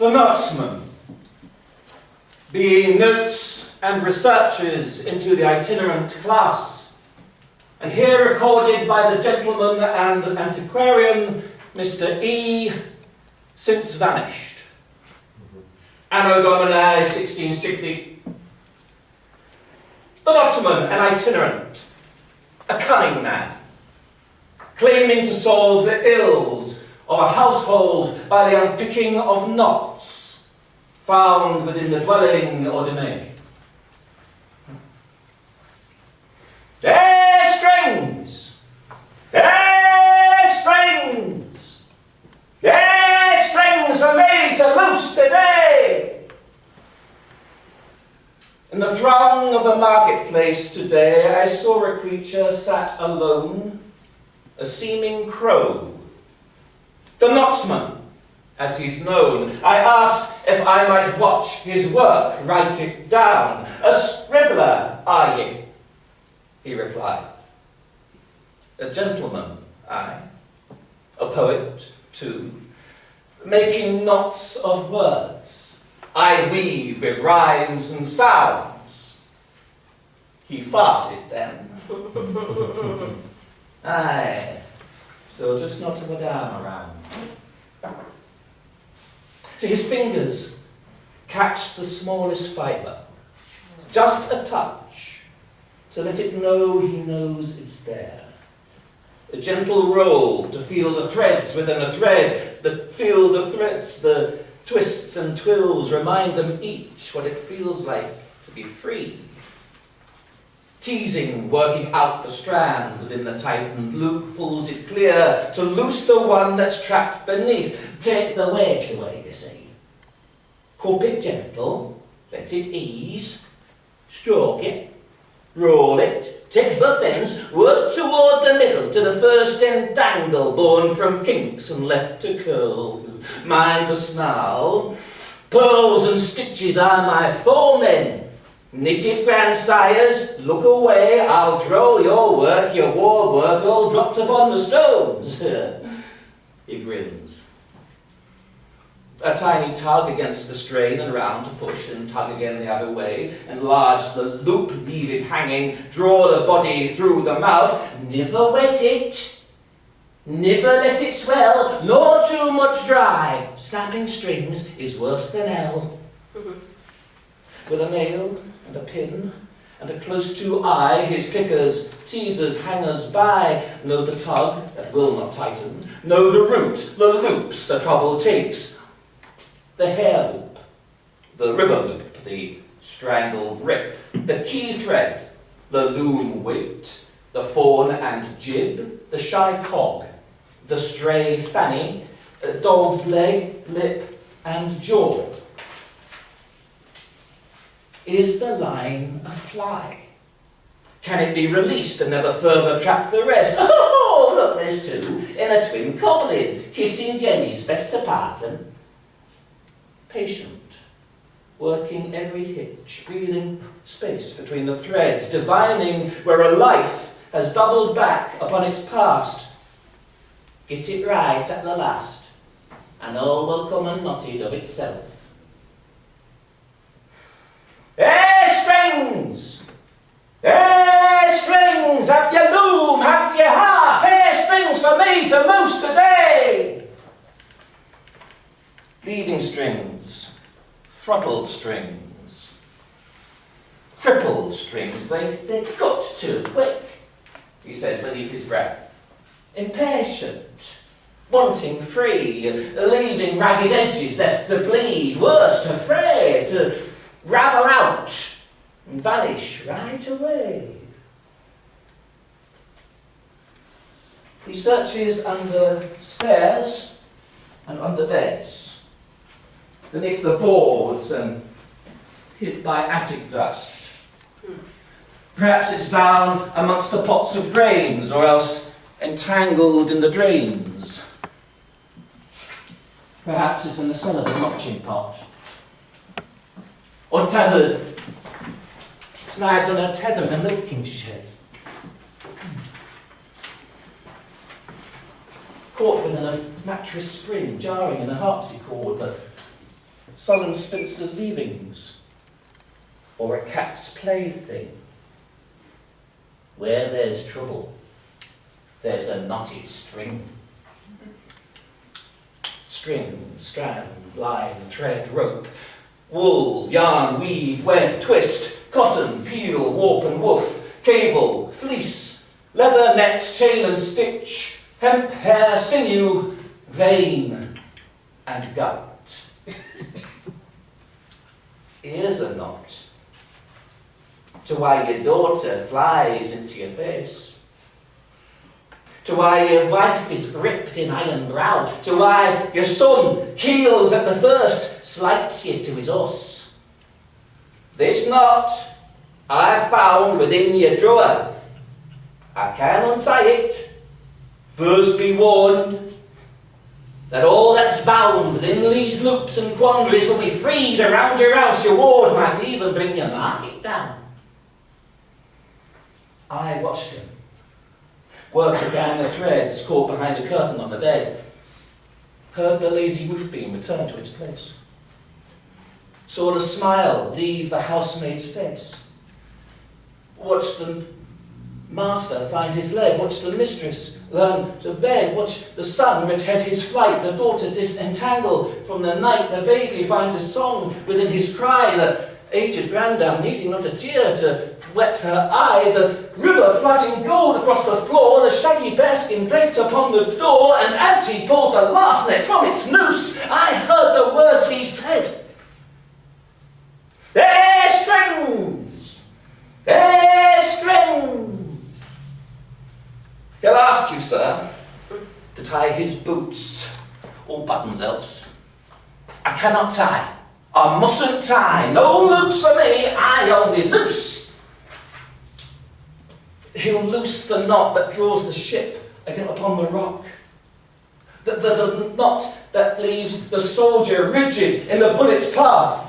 The Knotsman, being notes and researches into the itinerant class, and here recorded by the gentleman and antiquarian Mr. E. since vanished. Anno Domini 1660. The Knotsman, an itinerant, a cunning man, claiming to solve the ills of a household by the unpicking of knots found within the dwelling or domain. There strings! There strings! There strings for me to loose today! In the throng of the marketplace today, I saw a creature sat alone, a seeming crow. The Knotsman, as he's known. I asked if I might watch his work, write it down. A scribbler, are ye? He replied. A gentleman, I. A poet, too. Making knots of words, I weave with rhymes and sounds. He farted then. Aye, so just not a arm around. To his fingers, catch the smallest fibre, just a touch, to let it know he knows it's there. A gentle roll to feel the threads within a thread, feel the threads, the twists and twills, remind them each what it feels like to be free. Teasing, working out the strand within the tightened loop, pulls it clear to loose the one that's trapped beneath. Take the wedge away, you see. Cup it gentle, let it ease, stroke it, roll it, take the thins, work toward the middle to the first entangle, born from kinks and left to curl. Mind the snarl. Pearls and stitches are my foemen. Knitted grandsires, look away, I'll throw your war work, all dropped upon the stones. He grins. A tiny tug against the strain and round to push and tug again the other way, enlarge the loop, leave it hanging, draw the body through the mouth. Never wet it, never let it swell, nor too much dry. Snapping strings is worse than hell. With a nail and a pin and a close-to eye, his pickers, teasers, hangers by. Know the tug that will not tighten, know the root, the loops the trouble takes. The hair loop, the river loop, the strangled rip, the key thread, the loom weight, the fawn and jib, the shy cog, the stray fanny, dog's leg, lip, and jaw. Is the line a fly? Can it be released and never further trap the rest? Oh, look, there's two in a twin cobbling, kissing Jenny's best to parton. Patient, working every hitch, breathing space between the threads, divining where a life has doubled back upon its past. Get it right at the last, and all will come unknotted of itself. Hair strings! Hair strings! Have your loom, have your harp, hair strings for me to loose today! Leading strings, throttled strings, crippled strings, they got too quick, he says beneath his breath. Impatient, wanting free, leaving ragged edges left to bleed, worse to fray, to ravel out and vanish right away. He searches under stairs and under beds, beneath the boards and hid by attic dust. Perhaps it's down amongst the pots of grains, or else entangled in the drains. Perhaps it's in the cellar, the notching pot. Or tethered, snagged on a tether in a milking shed. Caught within a mattress spring, jarring in a harpsichord, the sullen spinster's leavings, or a cat's plaything. Where there's trouble, there's a knotted string. String, strand, line, thread, rope, wool, yarn, weave, web, twist, cotton, peel, warp and woof, cable, fleece, leather, net, chain and stitch, hemp, hair, sinew, vein and gut. Here's a knot to why your daughter flies into your face, to why your wife is gripped in iron brow, to why your son heels at the first, slights you to his us. This knot I found within your drawer. I can untie it. First be warned that all that's bound within these loops and quandaries will be freed around your house. Your ward might even bring your market down. I watched him work a gang of threads caught behind a curtain on the bed. Heard the lazy roof beam return to its place. Saw the smile leave the housemaid's face. Watched the master find his leg. Watched the mistress learn to beg. Watched the son retain his flight. The daughter disentangle from the night. The baby find his song within his cry. The aged grandam needing not a tear to wet her eye, the river flooding gold across the floor, the shaggy bearskin draped upon the door, and as he pulled the last net from its noose, I heard the words he said. There's strings! There's strings! He'll ask you, sir, to tie his boots, all buttons else. I cannot tie. I mustn't tie. No loops for me, I only loose. He'll loose the knot that draws the ship again upon the rock. The knot that leaves the soldier rigid in the bullet's path.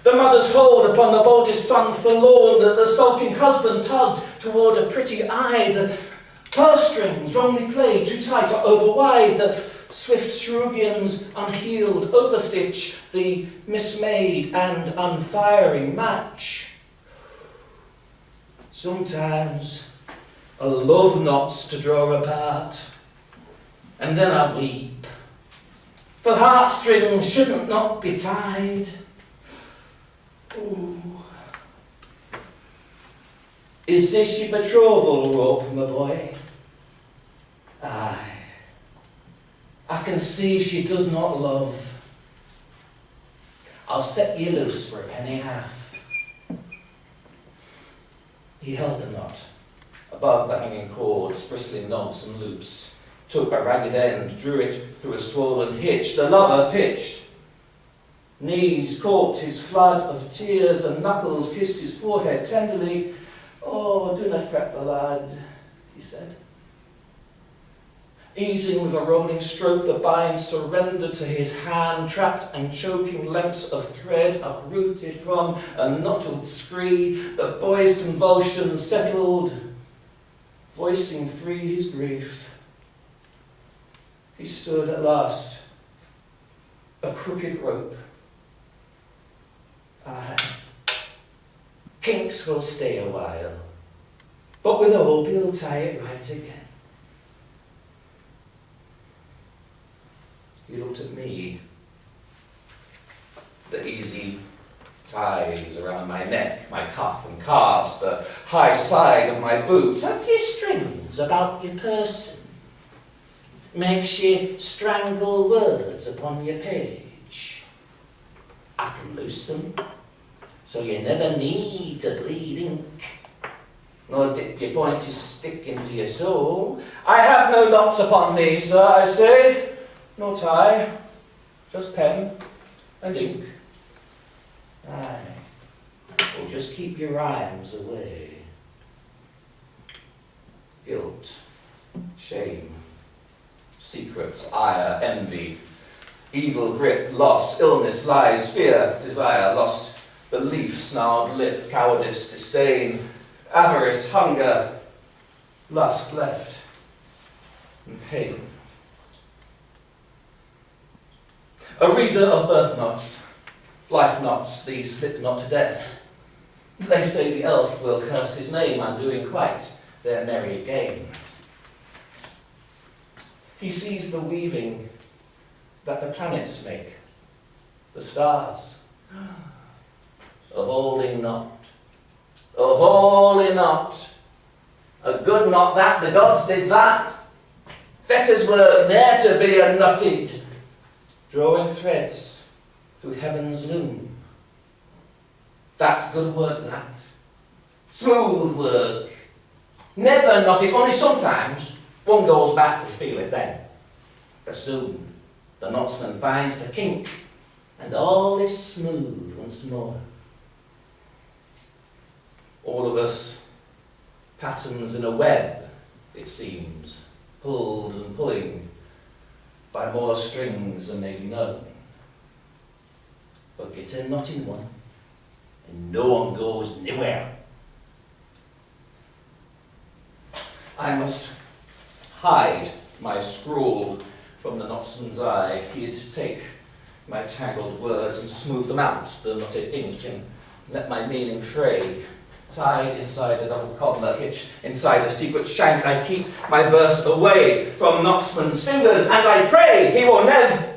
The mother's hold upon the boldest son forlorn, the sulking husband tugged toward a pretty eye, the purse strings wrongly played too tight or over wide, the swift cherubians unhealed overstitch, the mismade and unfiring match. Sometimes a love knot's to draw apart, and then I weep, for heartstrings shouldn't not be tied. Ooh. Is this your betrothal rope, my boy? Aye. I can see she does not love. I'll set you loose for a penny half. He held the knot above the hanging cords, bristling knobs and loops, took a ragged end, drew it through a swollen hitch. The lover pitched. Knees caught his flood of tears, and knuckles kissed his forehead tenderly. Oh, do not fret, my lad, he said. Easing with a rolling stroke, the bind surrendered to his hand, trapped and choking lengths of thread uprooted from a knotted scree. The boy's convulsions settled, voicing free his grief. He stood at last, a crooked rope. Aye, kinks will stay a while, but with hope he'll tie it right again. He looked at me. The easy ties around my neck, my cuff and calves, the high side of my boots. Have ye strings about your person? Makes ye strangle words upon your page. I can loose them, so you never need to bleed ink, nor dip your pointy stick into your soul. I have no knots upon me, sir, I say. No tie, just pen and ink. Aye, or just keep your rhymes away. Guilt, shame, secrets, ire, envy, evil grip, loss, illness, lies, fear, desire, lost belief, snarled lip, cowardice, disdain, avarice, hunger, lust left, and pain. A reader of earth knots, life knots, the slip not to death. They say the elf will curse his name, undoing quite their merry games. He sees the weaving that the planets make, the stars. A holding knot, a holy knot, a good knot that, the gods did that. Fetters were there to be unknotted, drawing threads through heaven's loom. That's good work, that. Smooth work. Never knotted, only sometimes one goes back, we feel it then. But soon the Knotsman finds the kink, and all is smooth once more. All of us, patterns in a web, it seems, pulled and pulling by more strings than may be known. But get a knot in one, and no one goes nowhere. I must hide my scrawl from the Knotsman's eye. He'd take my tangled words and smooth them out, the knotted ink, and let my meaning fray. Tied inside a double cobbler, hitched inside a secret shank, I keep my verse away from Knotsman's fingers, and I pray he will never...